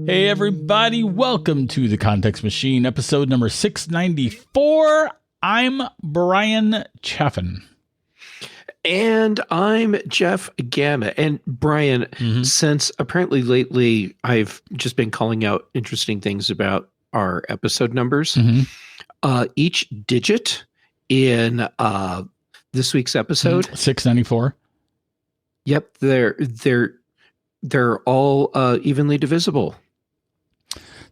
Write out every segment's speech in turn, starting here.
Hey everybody, welcome to The Context Machine, episode number 694. I'm Bryan Chaffin. And I'm Jeff Gamma. And Bryan, since apparently lately I've just been calling out interesting things about our episode numbers, each digit in this week's episode, 694. Yep, they're all evenly divisible.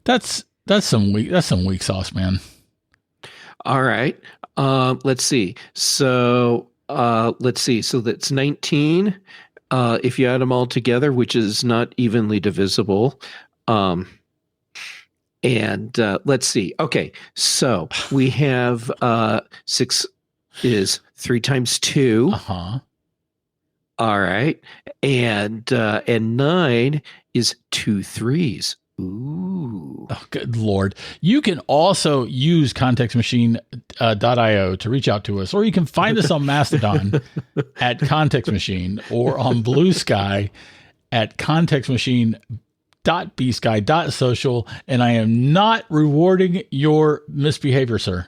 That's some weak sauce, man. All right. Let's see. So So that's 19. If you add them all together, which is not evenly divisible. Let's see. Okay. So we have 6 is 3 times 2. Uh-huh. All right. And 9 is 2 threes. Ooh. Oh, good Lord. You can also use contextmachine.io to reach out to us, or you can find us on Mastodon at Context Machine, or on Blue Sky at contextmachine.bsky.social. And I am not rewarding your misbehavior, sir.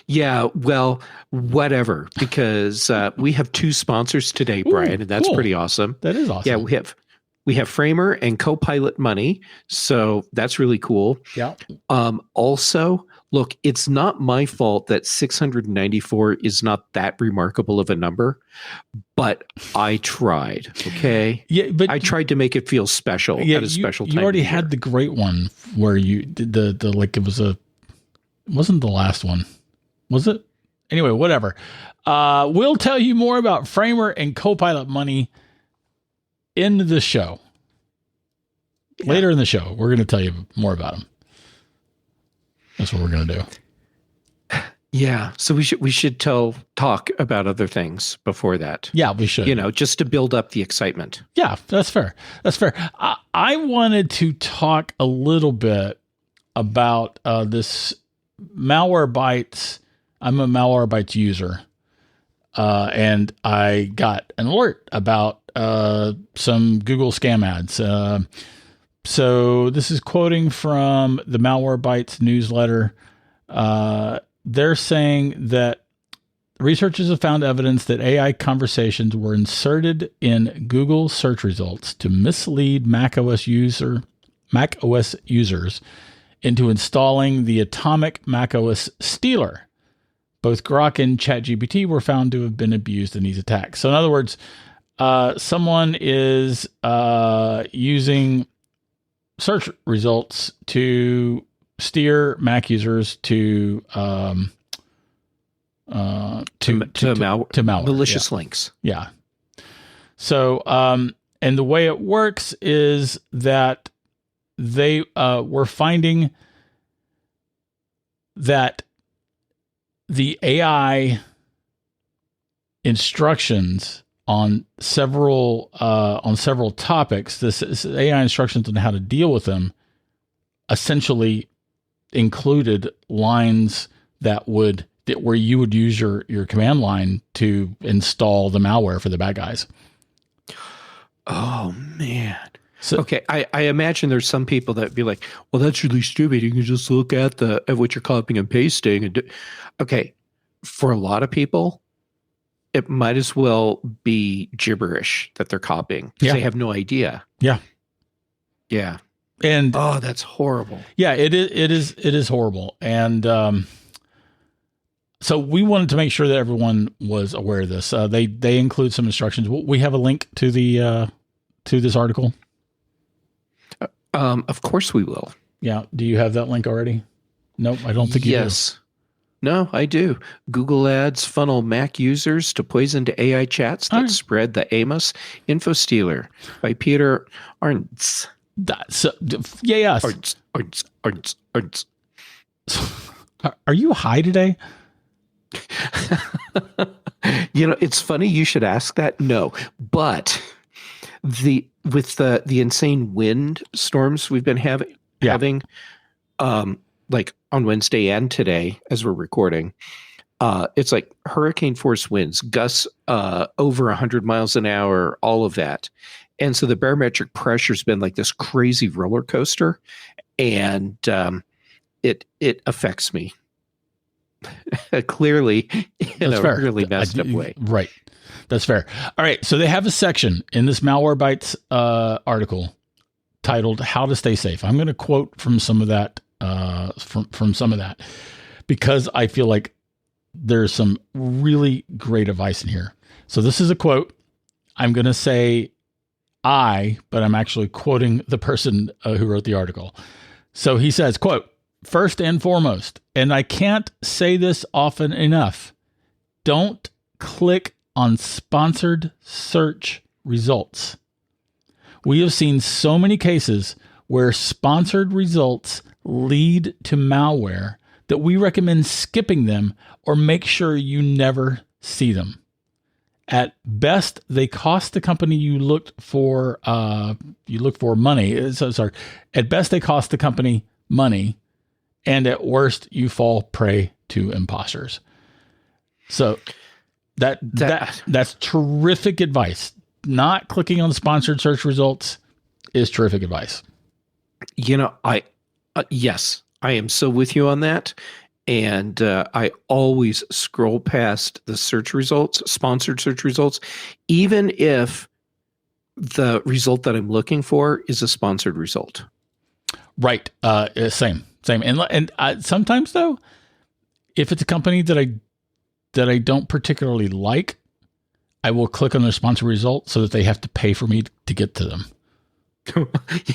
Yeah, well, whatever, because we have 2 sponsors today, Bryan, and that's cool. Pretty awesome. That is awesome. Yeah, we have Framer and Copilot Money, so that's really cool. Yeah. Also, look, it's not my fault that 694 is not that remarkable of a number, but I tried. Okay. Yeah, but I tried to make it feel special at a special time. You already had the great one where you did the like it wasn't the last one, was it? Anyway, whatever. We'll tell you more about Framer and Copilot Money in the show. Yeah. Later in the show, we're going to tell you more about them. That's what we're going to do. Yeah, so we should talk about other things before that. Yeah, we should. Just to build up the excitement. Yeah, that's fair. That's fair. I wanted to talk a little bit about this Malwarebytes. I'm a Malwarebytes user, and I got an alert about some Google scam ads. So this is quoting from the Malwarebytes newsletter. They're saying that researchers have found evidence that AI conversations were inserted in Google search results to mislead macOS users into installing the atomic macOS stealer. Both Grok and ChatGPT were found to have been abused in these attacks. So in other words, someone is using search results to steer Mac users to malware, malicious links. Yeah. So, and the way it works is that they were finding that the AI instructions on several topics, this AI instructions on how to deal with them, essentially included lines where you would use your command line to install the malware for the bad guys. Oh man. So, okay, I imagine there's some people that would be like, well, that's really stupid. You can just look at what you're copying and pasting. Okay, for a lot of people, it might as well be gibberish that they're copying. Yeah. They have no idea. Yeah. Yeah. And that's horrible. Yeah, it is horrible. And so we wanted to make sure that everyone was aware of this. They include some instructions. We have a link to this article. Of course we will. Yeah. Do you have that link already? Nope, I don't think you do. Yes. No, I do. Google Ads funnel Mac users to poison to AI chats that spread the Amos info stealer by Peter Arntz. Yes. Arntz. Are you high today? It's funny you should ask that. No, but with the insane wind storms we've been having, like on Wednesday and today as we're recording, it's like hurricane force winds, gusts over 100 miles an hour, all of that. And so the barometric pressure has been like this crazy roller coaster, and it affects me clearly in a really messed up way. Right. That's fair. All right. So they have a section in this Malwarebytes article titled "How to Stay Safe." I'm going to quote from some of that, from some of that, because I feel like there's some really great advice in here. So this is a quote. I'm going to say but I'm actually quoting the person who wrote the article. So he says, quote, "First and foremost, and I can't say this often enough, don't click on sponsored search results. We have seen so many cases where sponsored results lead to malware that we recommend skipping them or make sure you never see them. At best, they cost the company you look for money. Sorry. At best, they cost the company money, and at worst, you fall prey to imposters." So that's terrific advice. Not clicking on sponsored search results is terrific advice. Yes, I am so with you on that. And I always scroll past the search results, sponsored search results, even if the result that I'm looking for is a sponsored result. Right. Same. And sometimes though, if it's a company that I don't particularly like, I will click on their sponsored result so that they have to pay for me to get to them.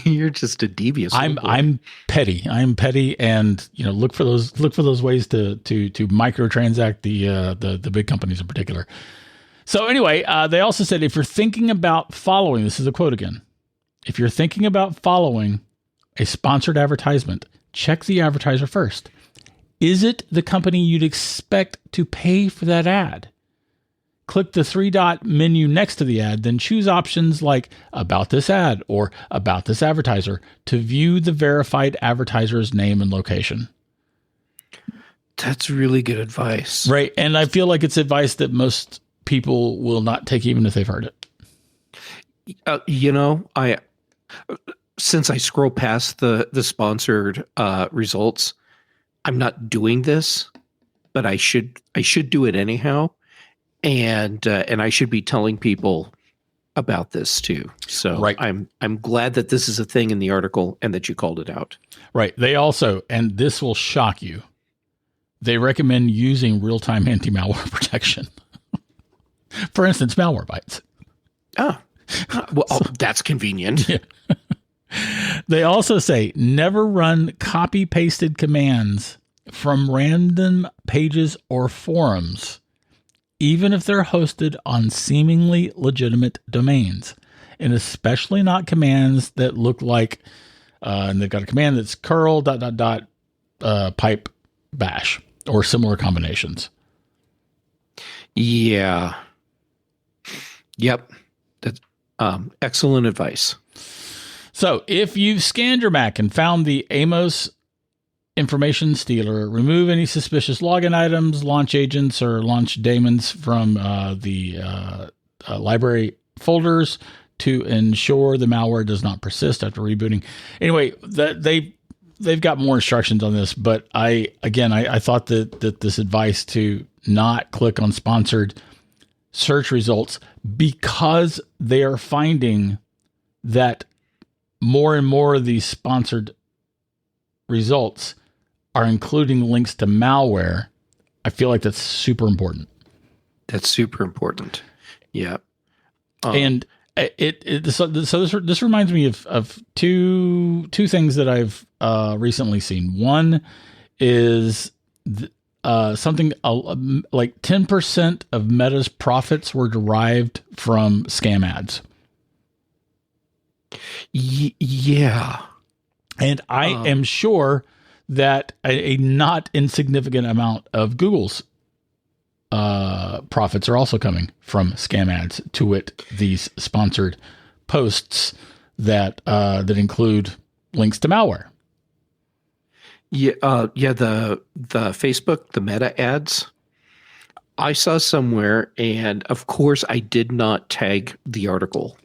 You're just a devious. I'm petty. I'm petty, and look for those ways to microtransact the big companies in particular. So anyway, they also said if you're thinking about following, this is a quote again. If you're thinking about following a sponsored advertisement, check the advertiser first. Is it the company you'd expect to pay for that ad? Click the 3-dot menu next to the ad, then choose options like About This Ad or About This Advertiser to view the verified advertiser's name and location. That's really good advice. Right. And I feel like it's advice that most people will not take even if they've heard it. Since I scroll past the sponsored results, I'm not doing this, but I should do it anyhow. And I should be telling people about this too. So right. I'm glad that this is a thing in the article and that you called it out. Right. They also, and this will shock you, they recommend using real-time anti-malware protection. For instance, Malwarebytes. That's convenient. Yeah. They also say never run copy-pasted commands from random pages or forums, even if they're hosted on seemingly legitimate domains, and especially not commands that look like, and they've got a command that's curl ... pipe bash or similar combinations. Yeah. Yep. That's excellent advice. So if you've scanned your Mac and found the Amos information stealer, remove any suspicious login items, launch agents, or launch daemons from the library folders to ensure the malware does not persist after rebooting. Anyway, they've got more instructions on this, but I thought that this advice to not click on sponsored search results, because they are finding that more and more of these sponsored results are including links to malware. I feel like that's super important. That's super important. Yeah. And this reminds me of two things that I've recently seen. One is something like 10% of Meta's profits were derived from scam ads. Yeah. And I am sure that a not insignificant amount of Google's profits are also coming from scam ads, to wit, these sponsored posts that include links to malware. Yeah, the Facebook, the Meta ads, I saw somewhere, and of course I did not tag the article.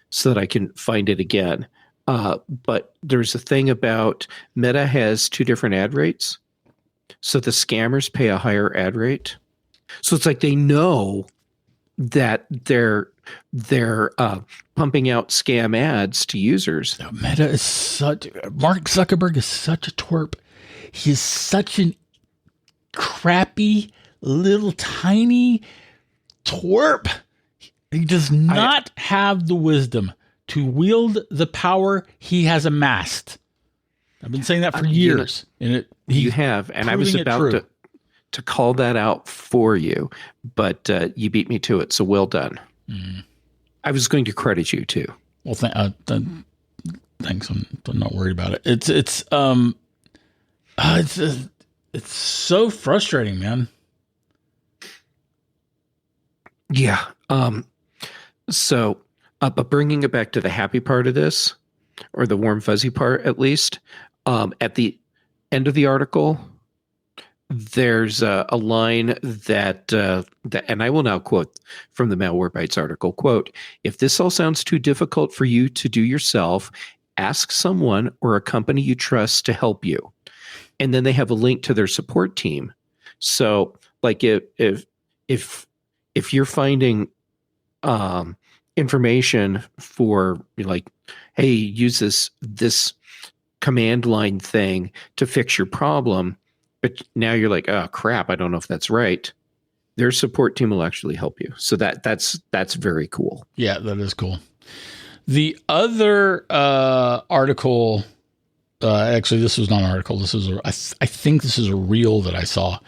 so that I can find it again. But there's a thing about Meta has 2 different ad rates. So the scammers pay a higher ad rate. So it's like they know that they're pumping out scam ads to users. Now, Meta is Mark Zuckerberg is such a twerp. He's such an crappy little tiny twerp. He does not have the wisdom to wield the power he has amassed. I've been saying that for years. You have, and I was about to call that out for you, but you beat me to it, so well done. Mm. I was going to credit you too. Well, thanks. I'm not worried about it. It's so frustrating, man. Yeah. But bringing it back to the happy part of this, or the warm fuzzy part, at least, at the end of the article, there's a line that, and I will now quote from the Malwarebytes article, quote, "If this all sounds too difficult for you to do yourself, ask someone or a company you trust to help you." And then they have a link to their support team. So like if you're finding information for like, hey, use this command line thing to fix your problem, but now you're like, oh crap, I don't know if that's right. Their support team will actually help you. So that's very cool. Yeah, that is cool. The other article, actually, this was not an article. This is I think this is a reel that I saw,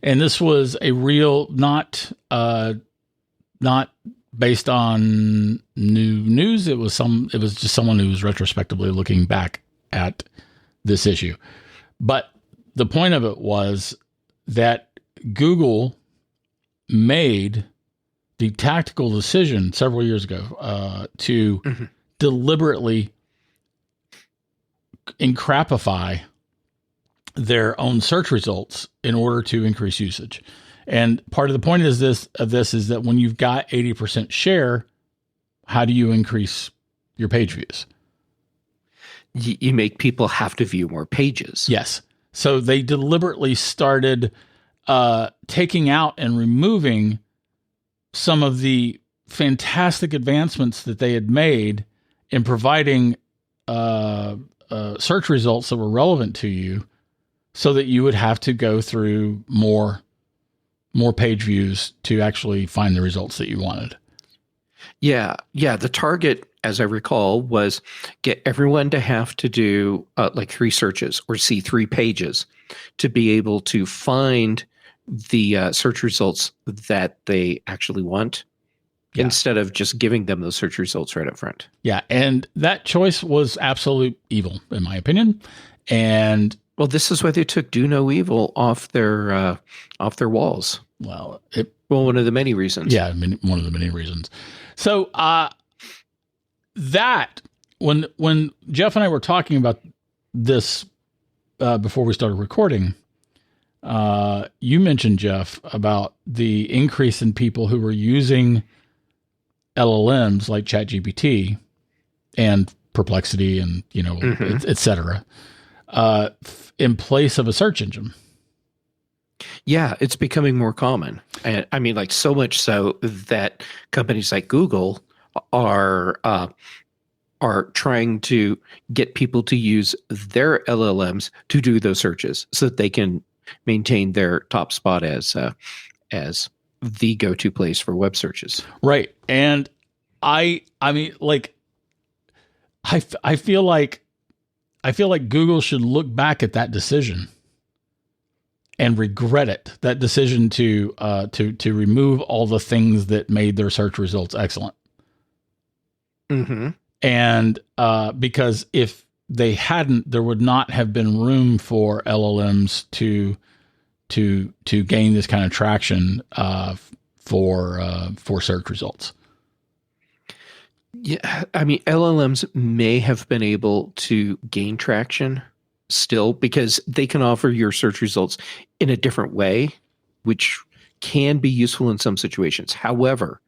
and this was a reel not based on new news. It was just someone who was retrospectively looking back at this issue. But the point of it was that Google made the tactical decision several years ago to deliberately encrapify their own search results in order to increase usage. And part of the point is this is that when you've got 80% share, how do you increase your page views? You make people have to view more pages. Yes. So they deliberately started taking out and removing some of the fantastic advancements that they had made in providing search results that were relevant to you, so that you would have to go through more page views to actually find the results that you wanted. Yeah. The target, as I recall, was get everyone to have to do like 3 searches or see 3 pages to be able to find the search results that they actually want, instead of just giving them those search results right up front. Yeah. And that choice was absolute evil, in my opinion. And well, this is why they took "Do No Evil" off their walls. Well, one of the many reasons. Yeah, one of the many reasons. So that when Jeff and I were talking about this before we started recording, you mentioned, Jeff, about the increase in people who were using LLMs like ChatGPT and Perplexity and et cetera, in place of a search engine. Yeah, it's becoming more common. And I mean, like, so much so that companies like Google are trying to get people to use their LLMs to do those searches so that they can maintain their top spot as the go-to place for web searches. Right. And I mean, like, I feel like Google should look back at that decision and regret it. That decision to remove all the things that made their search results excellent. Mm-hmm. And because if they hadn't, there would not have been room for LLMs to gain this kind of traction for search results. Yeah, I mean, LLMs may have been able to gain traction still because they can offer your search results in a different way, which can be useful in some situations. However,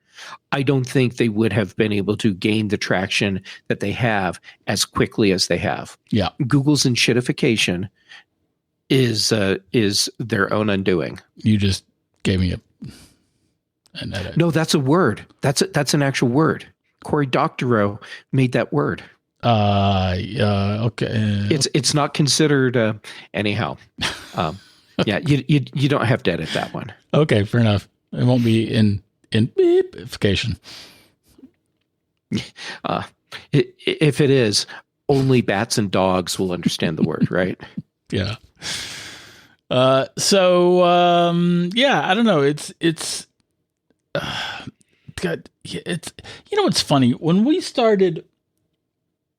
I don't think they would have been able to gain the traction that they have as quickly as they have. Yeah. Google's enshittification is their own undoing. You just gave me an edit. No, that's a word. That's an actual word. Cory Doctorow made that word. Okay. It's not considered anyhow. Yeah, you don't have to edit that one. Okay, fair enough. It won't be in beepification. If it is, only bats and dogs will understand the word, right? Yeah. So I don't know. It's God, it's it's funny when we started.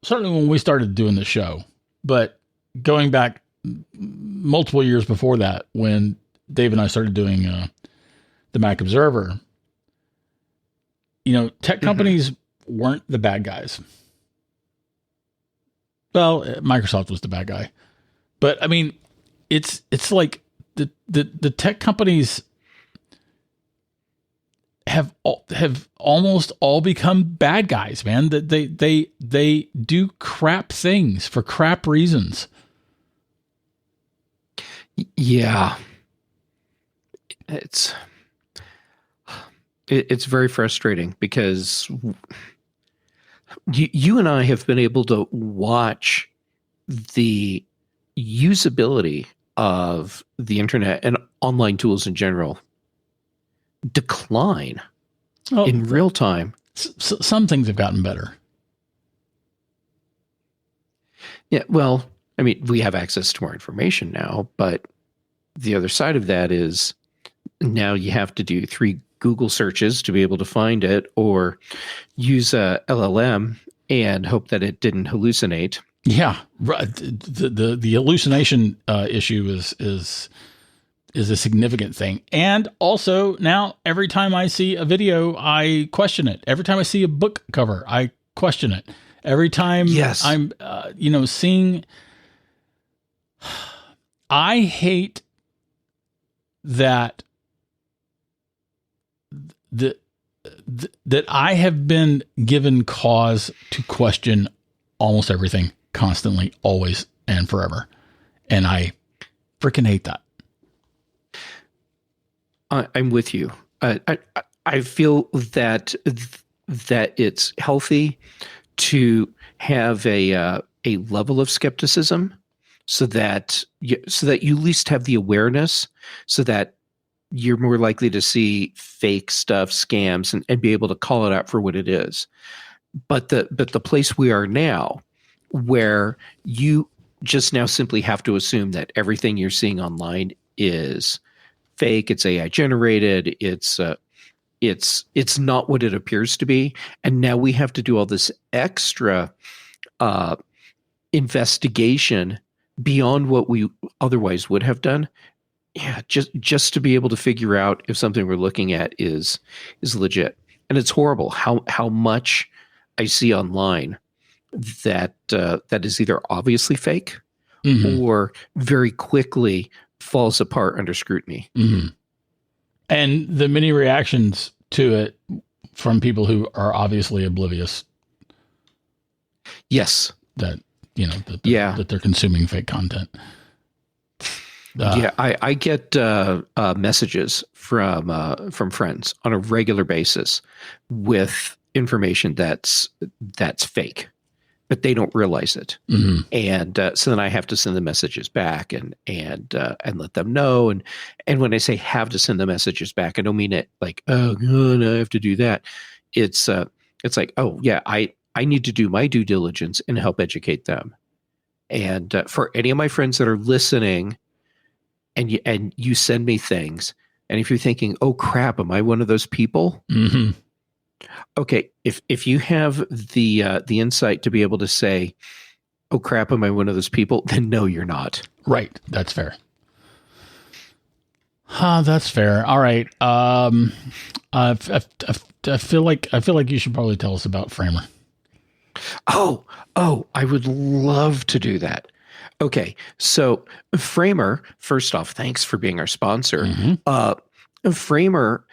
Certainly when we started doing the show, but going back multiple years before that, when Dave and I started doing the Mac Observer, tech companies weren't the bad guys. Well, Microsoft was the bad guy, but I mean, it's like the tech companies have almost all become bad guys, man. That they do crap things for crap reasons. Yeah, it's very frustrating because you and I have been able to watch the usability of the internet and online tools in general decline in real time. Some things have gotten better. Yeah, well, I mean, we have access to more information now, but the other side of that is now you have to do 3 Google searches to be able to find it, or use a LLM and hope that it didn't hallucinate. Yeah, the hallucination issue is a significant thing. And also now every time I see a video, I question it. Every time I see a book cover, I question it. Every time I'm, seeing, I hate that that I have been given cause to question almost everything constantly, always and forever. And I freaking hate that. I'm with you. I feel that it's healthy to have a level of skepticism, so that you at least have the awareness, so that you're more likely to see fake stuff, scams, and be able to call it out for what it is. But the place we are now, where you just now simply have to assume that everything you're seeing online is fake, it's AI generated, it's not what it appears to be, and now we have to do all this extra investigation beyond what we otherwise would have done. Yeah, just to be able to figure out if something we're looking at is legit. And it's horrible how much I see online that is either obviously fake or very quickly falls apart under scrutiny. Mm-hmm. And the many reactions to it from people who are obviously oblivious. Yes. That they're consuming fake content. I get messages from friends on a regular basis with information that's fake, but they don't realize it. Mm-hmm. And so then I have to send the messages back and let them know. And when I say have to send the messages back, I don't mean it like, oh, God, I have to do that. It's like, oh yeah, I need to do my due diligence and help educate them. And for any of my friends that are listening, and you send me things, and if you're thinking, oh crap, am I one of those people? Mm-hmm. Okay, if you have the insight to be able to say, oh crap, am I one of those people? Then no, you're not. Right, that's fair. That's fair. All right. I feel like you should probably tell us about Framer. Oh, I would love to do that. Okay, so Framer, first off, thanks for being our sponsor. Mm-hmm. Framer,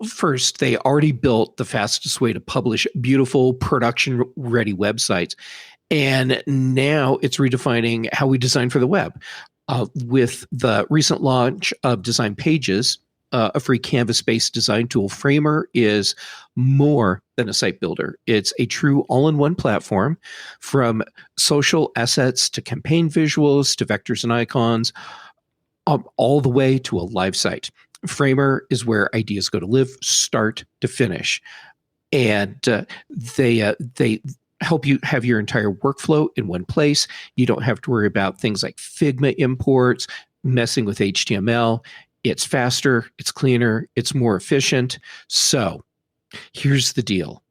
First, they already built the fastest way to publish beautiful production-ready websites. And now it's redefining how we design for the web. With the recent launch of Design Pages, a free canvas-based design tool, Framer is more than a site builder. It's a true all-in-one platform, from social assets to campaign visuals to vectors and icons, all the way to a live site. Framer is where ideas go to live, start to finish. And they help you have your entire workflow in one place. You don't have to worry about things like Figma imports, messing with HTML. It's faster, it's cleaner, it's more efficient. So here's the deal.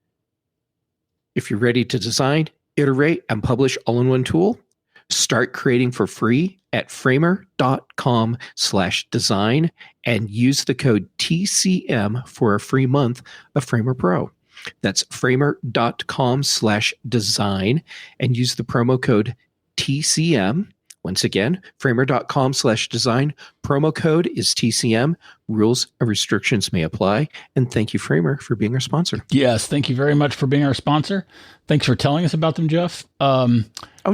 If you're ready to design, iterate, and publish all in one tool, start creating for free at framer.com/design and use the code TCM for a free month of Framer Pro. That's framer.com/design and use the promo code TCM. Once again, framer.com/design. Promo code is TCM. Rules and restrictions may apply. And thank you, Framer, for being our sponsor. Yes, thank you very much for being our sponsor. Thanks for telling us about them, Jeff. Oh,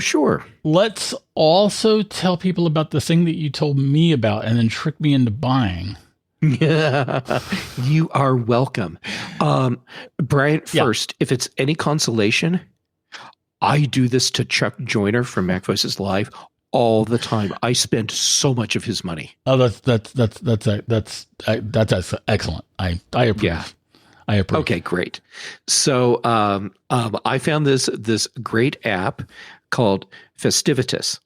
sure. Let's also tell people about the thing that you told me about and then tricked me into buying. You are welcome. Bryan, first, if it's any consolation, I do this to Chuck Joyner from Mac Voices Live all the time. I spend so much of his money. Oh, that's excellent. I approve. Yeah. I approve. Okay, great. So I found this great app called Festivitas.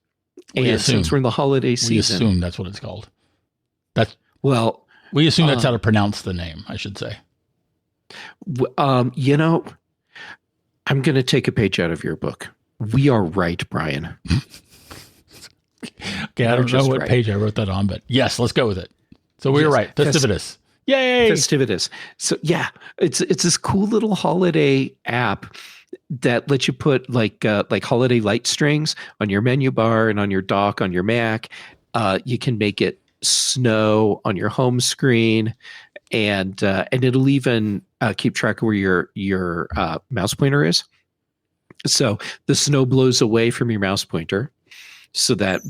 And since we're in the holiday season, we assume that's what it's called. We assume that's how to pronounce the name, I should say. I'm going to take a page out of your book. We are right, Bryan. Okay, I don't know what page I wrote that on, but yes, let's go with it. So we were right. Festivitas. Yay! Festivitas. So yeah, it's this cool little holiday app that lets you put like holiday light strings on your menu bar and on your dock on your Mac. You can make it snow on your home screen, and it'll even keep track of where your mouse pointer is. So the snow blows away from your mouse pointer, so that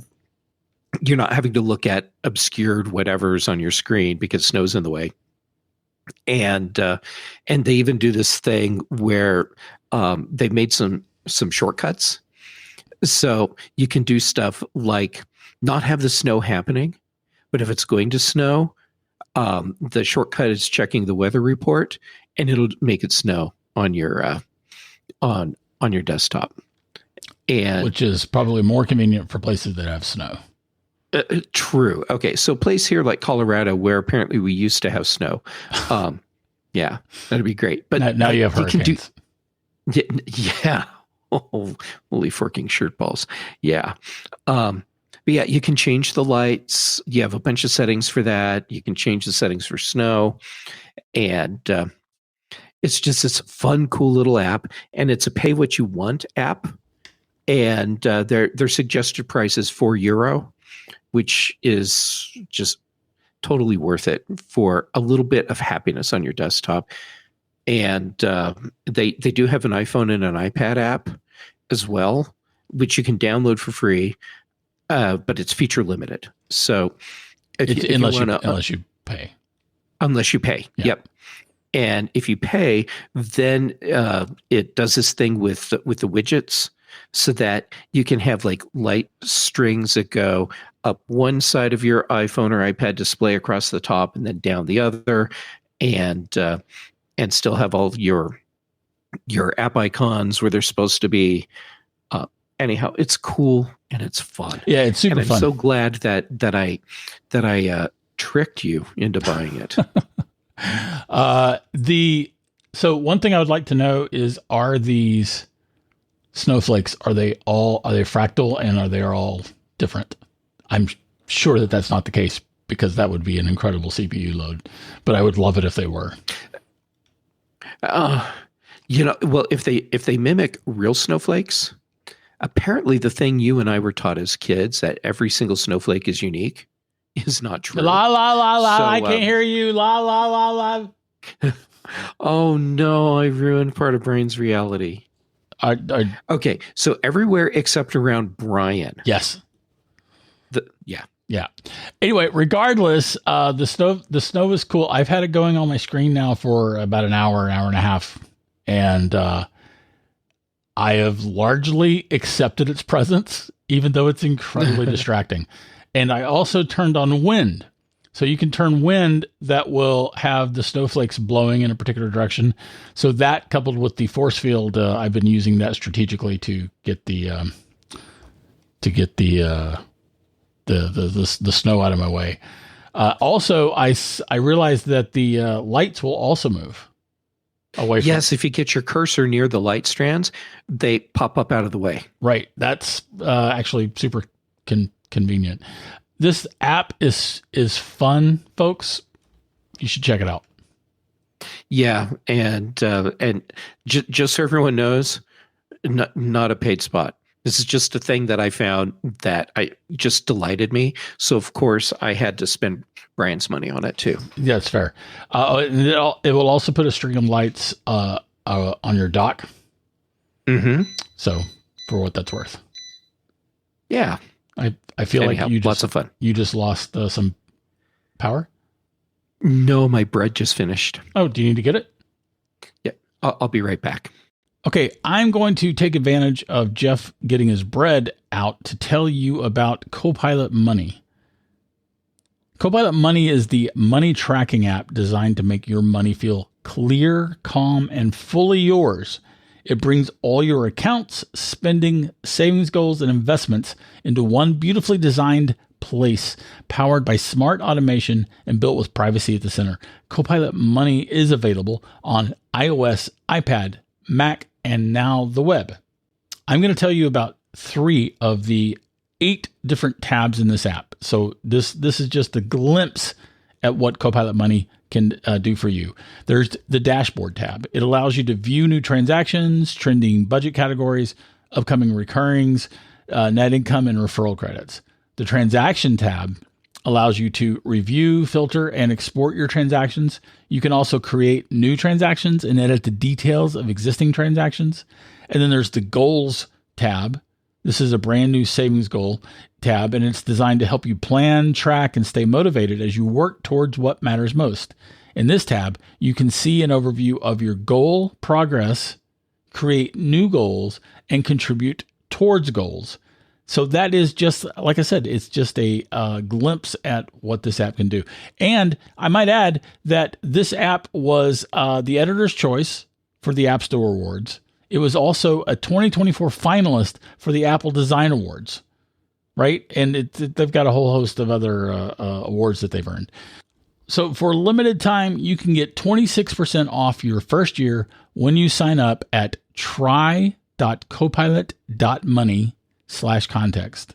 you're not having to look at obscured whatever's on your screen because snow's in the way. And they even do this thing where they've made some shortcuts, so you can do stuff like not have the snow happening, but if it's going to snow, the shortcut is checking the weather report, and it'll make it snow on your on your desktop. And which is probably more convenient for places that have snow. True. Okay, so place here like Colorado, where apparently we used to have snow. Yeah, that'd be great. But now you have hurricanes. Yeah. Oh, holy forking shirt balls. Yeah. But yeah, you can change the lights. You have a bunch of settings for that. You can change the settings for snow, and it's just this fun, cool little app. And it's a pay what you want app. And their suggested price is €4, which is just totally worth it for a little bit of happiness on your desktop. And they do have an iPhone and an iPad app as well, which you can download for free, but it's feature limited. So unless you pay. Unless you pay, yeah. Yep. And if you pay, then it does this thing with the widgets, so that you can have like light strings that go up one side of your iPhone or iPad display across the top, and then down the other, and still have all of your app icons where they're supposed to be. Anyhow, it's cool and it's fun. Yeah, it's super fun. I'm so glad that I tricked you into buying it. So one thing I would like to know is, are these snowflakes, are they fractal, and are they all different? I'm sure that that's not the case, because that would be an incredible CPU load, but I would love it if they were. Well, if they mimic real snowflakes, apparently the thing you and I were taught as kids, that every single snowflake is unique, is not true. La, la, la, la. So, I can't hear you. La, la, la, la. Oh, no. I ruined part of Brian's reality. Okay. So everywhere except around Bryan. Yes. Yeah. Yeah. Anyway, regardless, the snow is cool. I've had it going on my screen now for about an hour and a half. And I have largely accepted its presence, even though it's incredibly distracting. And I also turned on wind. So you can turn wind that will have the snowflakes blowing in a particular direction. So that, coupled with the force field, I've been using that strategically to get the snow out of my way. Also, I realized that the lights will also move away from. Yes, if you get your cursor near the light strands, they pop up out of the way. Right. That's actually super convenient. This app is fun, folks. You should check it out. Yeah, and just so everyone knows, not a paid spot. This is just a thing that I found that I just delighted me. So of course I had to spend Brian's money on it too. Yeah, it's fair. It will also put a string of lights on your dock. Mm-hmm. So for what that's worth. Yeah. I feel like lots of fun. You just lost some power? No, my bread just finished. Oh, do you need to get it? Yeah, I'll be right back. Okay, I'm going to take advantage of Jeff getting his bread out to tell you about Copilot Money. Copilot Money is the money tracking app designed to make your money feel clear, calm, and fully yours. It brings all your accounts, spending, savings goals, and investments into one beautifully designed place, powered by smart automation and built with privacy at the center. Copilot Money is available on iOS, iPad, Mac, and now the web. I'm going to tell you about 3 of the 8 different tabs in this app. So this is just a glimpse at what Copilot Money can do for you. There's the dashboard tab. It allows you to view new transactions, trending budget categories, upcoming recurrings, net income, and referral credits. The transaction tab allows you to review, filter, and export your transactions. You can also create new transactions and edit the details of existing transactions. And then there's the goals tab. This is a brand new savings goal tab, and it's designed to help you plan, track, and stay motivated as you work towards what matters most. In this tab, you can see an overview of your goal progress, create new goals, and contribute towards goals. So that is just, like I said, it's just a glimpse at what this app can do. And I might add that this app was the editor's choice for the App Store Awards. It was also a 2024 finalist for the Apple Design Awards, right? And they've got a whole host of other awards that they've earned. So for a limited time, you can get 26% off your first year when you sign up at try.copilot.money/context.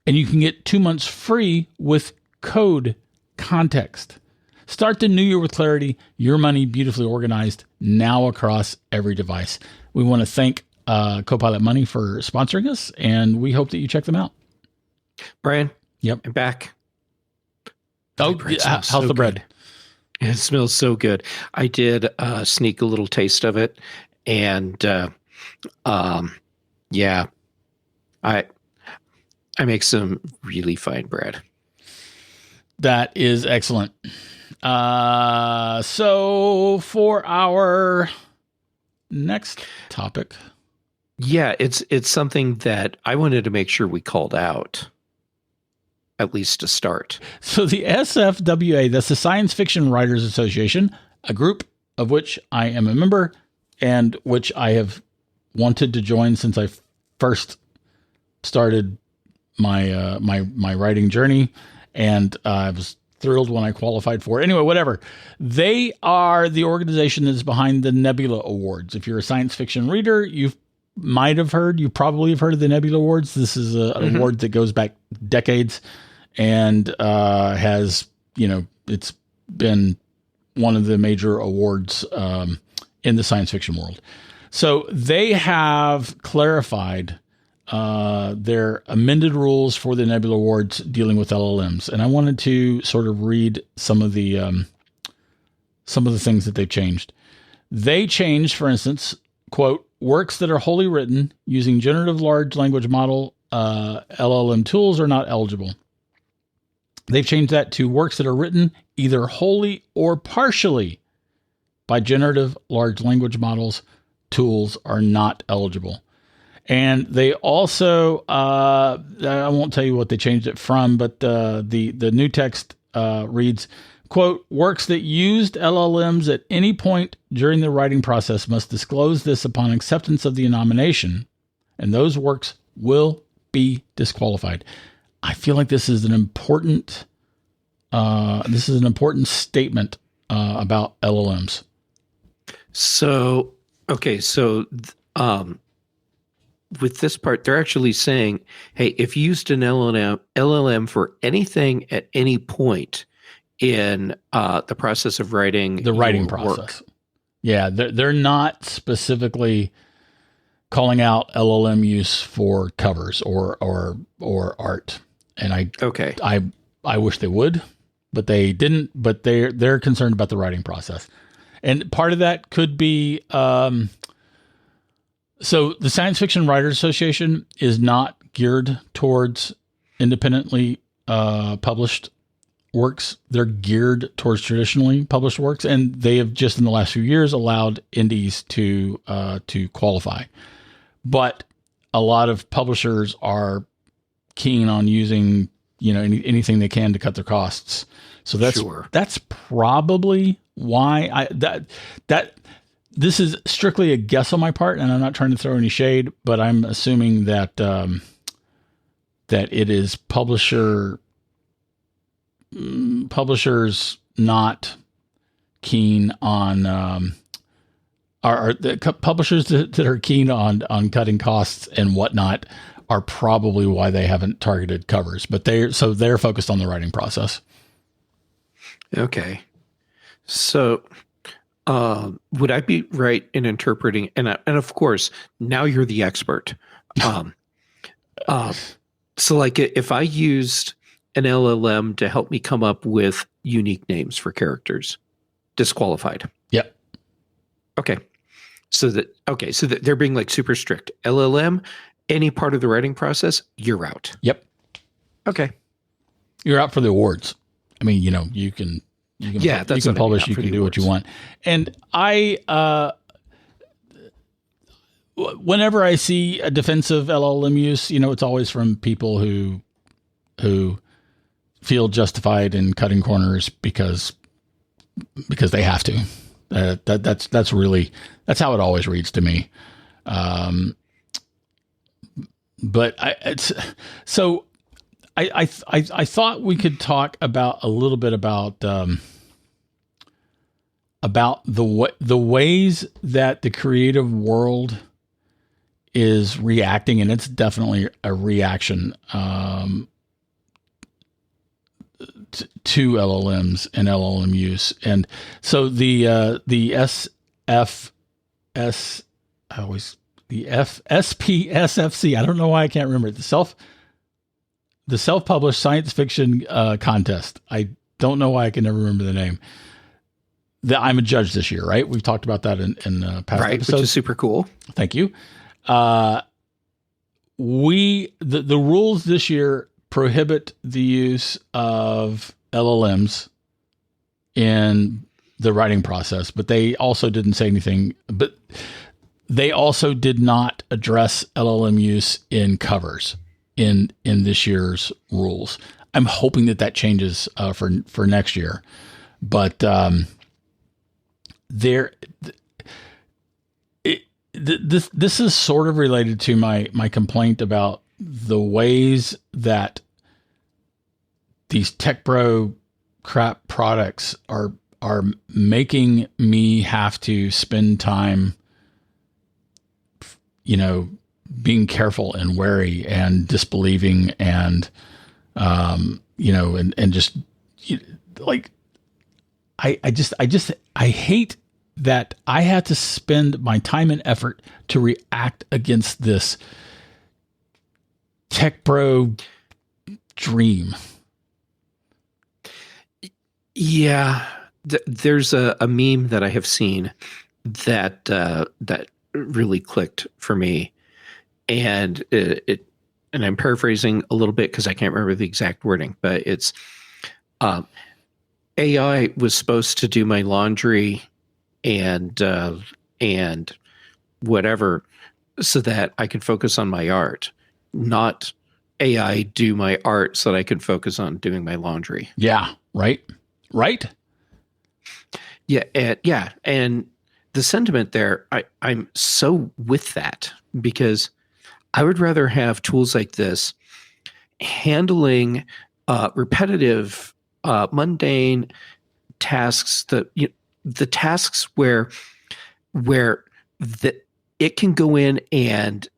And you can get 2 months free with code context. Start the new year with clarity, your money beautifully organized, now across every device. We want to thank Copilot Money for sponsoring us, and we hope that you check them out. Brian? Yep. I'm back. Oh, how's the bread? It smells so good. I did sneak a little taste of it, and yeah, I make some really fine bread. That is excellent. So for our next topic. Yeah, it's something that I wanted to make sure we called out, at least to start. So the SFWA, that's the Science Fiction Writers Association, a group of which I am a member and which I have wanted to join since I first started my my writing journey, and I was thrilled when I qualified for it. Anyway, whatever. They are the organization that's behind the Nebula Awards. If you're a science fiction reader, you probably have heard of the Nebula Awards. This is an award that goes back decades and has, it's been one of the major awards in the science fiction world. So they have clarified their amended rules for the Nebula Awards dealing with LLMs, and I wanted to sort of read some of the things that they've changed. They changed, for instance, quote, works that are wholly written using generative large language model LLM tools are not eligible. They've changed that to works that are written either wholly or partially by generative large language models tools are not eligible. And they also, I won't tell you what they changed it from, but the new text reads, quote, works that used LLMs at any point during the writing process must disclose this upon acceptance of the nomination, and those works will be disqualified. I feel like this is an important statement about LLMs. So, okay, with this part, they're actually saying, hey, if you used an LLM for anything at any point in the process of writing the writing process. Work. Yeah, they're not specifically calling out LLM use for covers or art. And I wish they would, but they didn't. But they're concerned about the writing process, and part of that could be so the Science Fiction Writers Association is not geared towards independently published works. They're geared towards traditionally published works, and they have just in the last few years allowed indies to qualify. But a lot of publishers are keen on using, anything they can to cut their costs. So that's probably why this is strictly a guess on my part, and I'm not trying to throw any shade, but I'm assuming that it is publishers not keen on are the publishers that are keen on cutting costs and whatnot are probably why they haven't targeted covers, but they're focused on the writing process. Okay. So would I be right in interpreting, and of course, now you're the expert. So like if I used an LLM to help me come up with unique names for characters, disqualified. Yep. Okay. So that they're being like super strict. LLM, any part of the writing process, you're out. Yep. Okay. You're out for the awards. I mean, you can publish, you can do what you want. And whenever I see a defensive LLM use, it's always from people who feel justified in cutting corners because they have to. That's how it always reads to me. But I thought we could talk a little bit about the ways that the creative world is reacting, and it's definitely a reaction to LLMs and LLM use. And so the SPSFC, I don't know why I can't remember it. The self-published science fiction contest. I don't know why I can never remember the name. I'm a judge this year, right? We've talked about that in past episodes. Which is super cool. Thank you. The rules this year prohibit the use of LLMs in the writing process, but they also didn't say anything. But they also did not address LLM use in covers in this year's rules. I'm hoping that changes for next year, but this is sort of related to my complaint about the ways that these tech bro crap products are making me have to spend time, being careful and wary and disbelieving and, and just like, I hate that I had to spend my time and effort to react against this tech bro dream. Yeah. There's a meme that I have seen that that really clicked for me, and and I'm paraphrasing a little bit because I can't remember the exact wording, but it's AI was supposed to do my laundry and whatever so that I could focus on my art, not AI do my art so that I could focus on doing my laundry. Yeah. Right. Yeah. And the sentiment there, I'm so with that, because I would rather have tools like this handling repetitive, mundane tasks, the tasks where it can go in and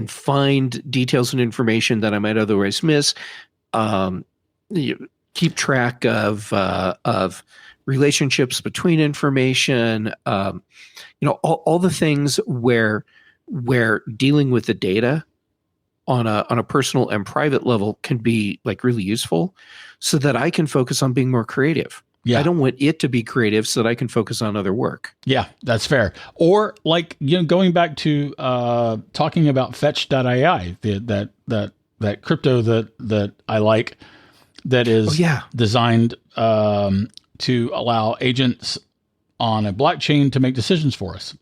find details and information that I might otherwise miss. Keep track of relationships between information. All the things where dealing with the data on a personal and private level can be like really useful, so that I can focus on being more creative. Yeah. I don't want it to be creative so that I can focus on other work. Yeah, that's fair. Or like, going back to talking about fetch.ai, that crypto that I like, that is designed to allow agents on a blockchain to make decisions for us.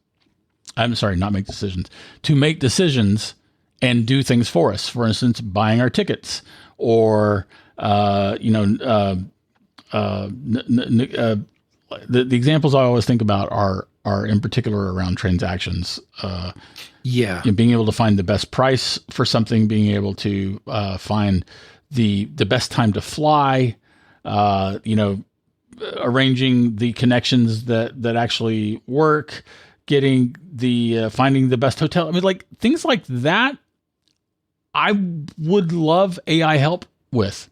I'm sorry, not make decisions, to make decisions and do things for us. For instance, buying our tickets, or the examples I always think about are in particular around transactions. Being able to find the best price for something, being able to find the best time to fly, arranging the connections that actually work, getting finding the best hotel. I mean, like things like that, I would love AI help with.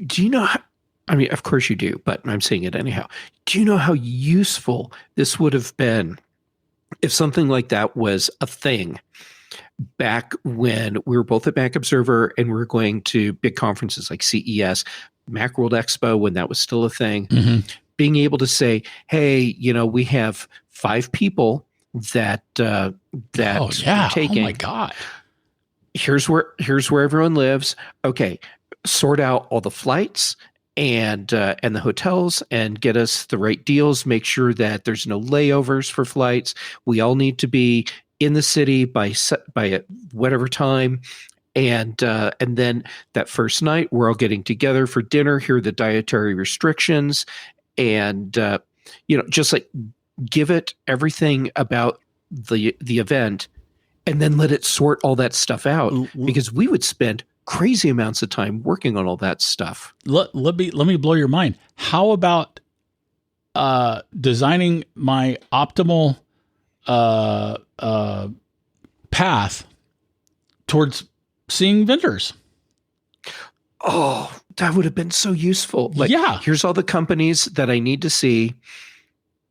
Do you know I mean, of course you do, but I'm saying it anyhow. Do you know how useful this would have been if something like that was a thing back when we were both at Mac Observer and we were going to big conferences like CES, Macworld Expo, when that was still a thing? Mm-hmm. Being able to say, hey, we have 5 people that oh my God. Here's where everyone lives. Okay. Sort out all the flights and the hotels and get us the right deals. Make sure that there's no layovers for flights. We all need to be in the city by whatever time. And then that first night, we're all getting together for dinner. Here are the dietary restrictions. And, just like give it everything about the event, and then let it sort all that stuff out, because we would spend crazy amounts of time working on all that stuff. Let me blow your mind. How about designing my optimal path towards seeing vendors? Oh, that would have been so useful. Like, here's all the companies that I need to see,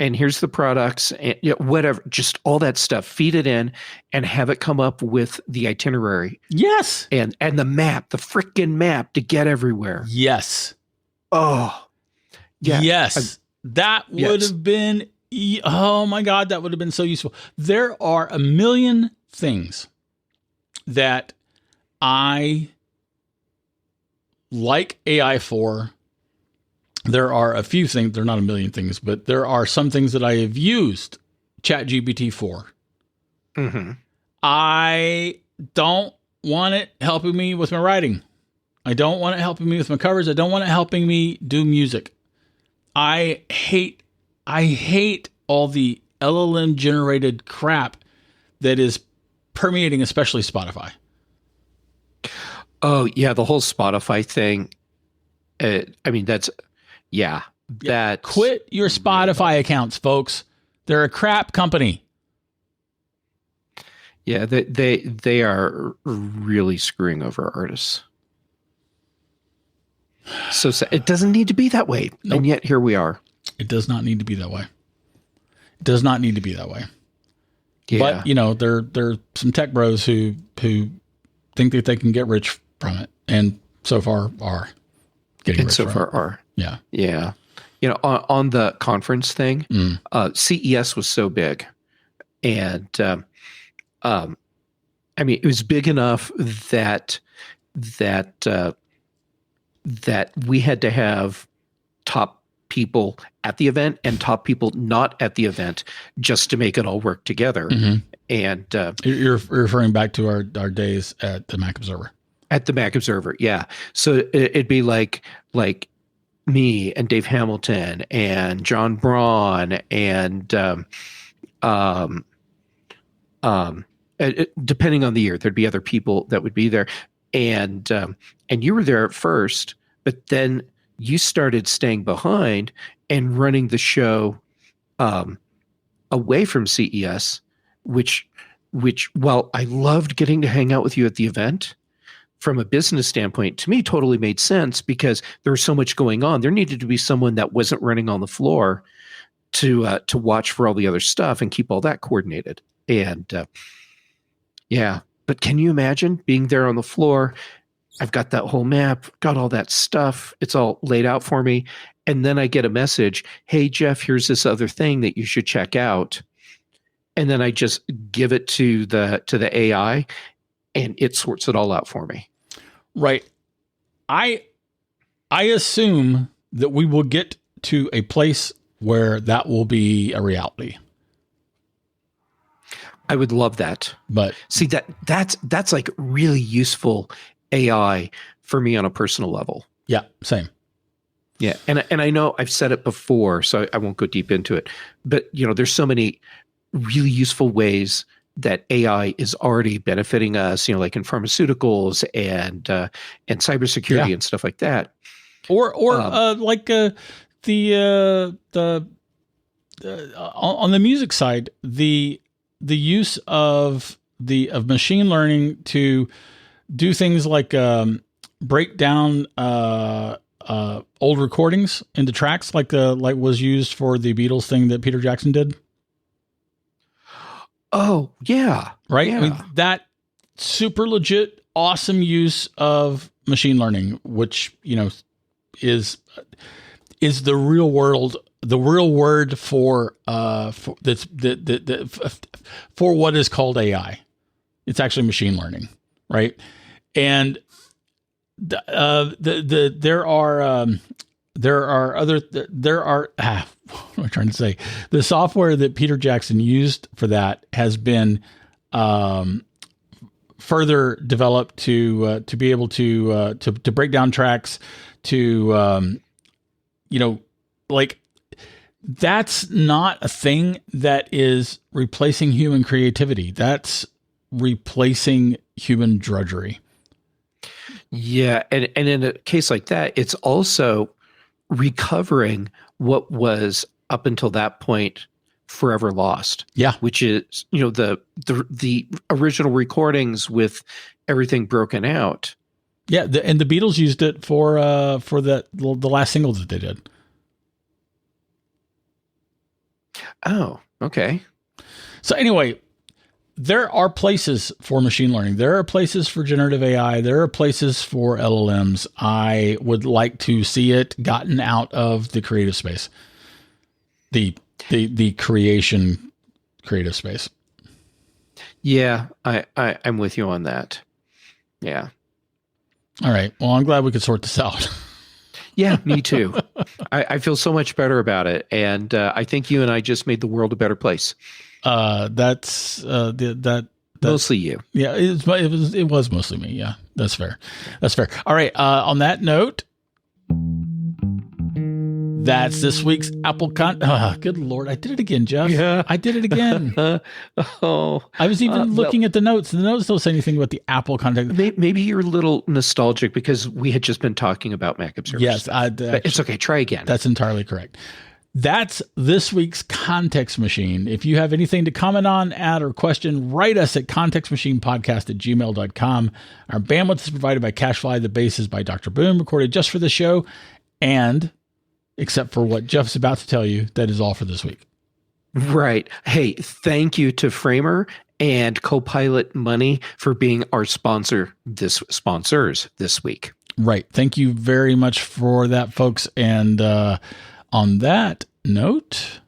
and here's the products, and whatever, just all that stuff. Feed it in and have it come up with the itinerary. Yes. And the map, the frickin' map to get everywhere. Yes. Oh, yeah. Yes. That would have been, oh my God, that would have been so useful. There are a million things that I like AI for. There are a few things, they're not a million things, but there are some things that I have used ChatGPT for. Mm-hmm. I don't want it helping me with my writing. I don't want it helping me with my covers. I don't want it helping me do music. I hate all the LLM generated crap that is permeating, especially Spotify. Oh yeah, the whole Spotify thing. Quit your Spotify accounts, folks. They're a crap company. Yeah, they are really screwing over artists. So it doesn't need to be that way. Nope. And yet here we are. It does not need to be that way. It does not need to be that way. Yeah. But there are some tech bros who think that they can get rich from it, and so far are getting rich. Yeah. Yeah. On the conference thing, CES was so big, and it was big enough that we had to have top people at the event and top people not at the event just to make it all work together. Mm-hmm. And you're referring back to our days at the Mac Observer. At the Mac Observer, yeah. So it'd be like me and Dave Hamilton and John Braun and depending on the year, there'd be other people that would be there. And you were there at first, but then you started staying behind and running the show away from CES, which while I loved getting to hang out with you at the event, from a business standpoint, to me totally made sense because there was so much going on. There needed to be someone that wasn't running on the floor to watch for all the other stuff and keep all that coordinated. And yeah, but can you imagine being there on the floor? I've got that whole map, got all that stuff. It's all laid out for me. And then I get a message, hey, Jeff, here's this other thing that you should check out. And then I just give it to the AI and it sorts it all out for me. Right. I assume that we will get to a place where that will be a reality. I would love that. But see, that's like really useful AI for me on a personal level. Yeah, same. Yeah. And I know I've said it before, so I won't go deep into it, but there's so many really useful ways that AI is already benefiting us, like in pharmaceuticals and cybersecurity and stuff like that. Or like on the music side, the use of machine learning to do things like break down old recordings into tracks, like was used for the Beatles thing that Peter Jackson did. Oh yeah, right. Yeah. I mean, that super legit, awesome use of machine learning, which is the real world. The real word for what is called AI. It's actually machine learning, right? And there are what am I trying to say? The software that Peter Jackson used for that has been further developed to be able to break down tracks, to that's not a thing that is replacing human creativity. That's replacing human drudgery. Yeah. And in a case like that, it's also recovering what was up until that point forever lost. Yeah. Which is, the original recordings with everything broken out. Yeah. And the Beatles used it for the last singles that they did. Oh, okay. So anyway, there are places for machine learning. There are places for generative AI. There are places for LLMs. I would like to see it gotten out of the creative space, the creation creative space. Yeah, I'm with you on that. Yeah. All right. Well, I'm glad we could sort this out. Yeah, me too. I feel so much better about it, and I think you and I just made the world a better place. That's mostly you. Yeah, it was mostly me. Yeah, that's fair. That's fair. All right. On that note, that's this week's Apple good Lord, I did it again, Jeff. Yeah, I did it again. Oh, I was even looking at the notes. The notes don't say anything about the Apple contact. Maybe you're a little nostalgic because we had just been talking about Mac Observer. Yes, it's okay. Try again. That's entirely correct. That's this week's Context Machine. If you have anything to comment on, add, or question, write us at contextmachinepodcast@gmail.com. Our bandwidth is provided by CacheFly. The bass is by Dr. Boom, recorded just for the show. And except for what Jeff's about to tell you, that is all for this week. Right. Hey, thank you to Framer and Copilot Money for being our sponsors this week. Right. Thank you very much for that, folks. And on that note.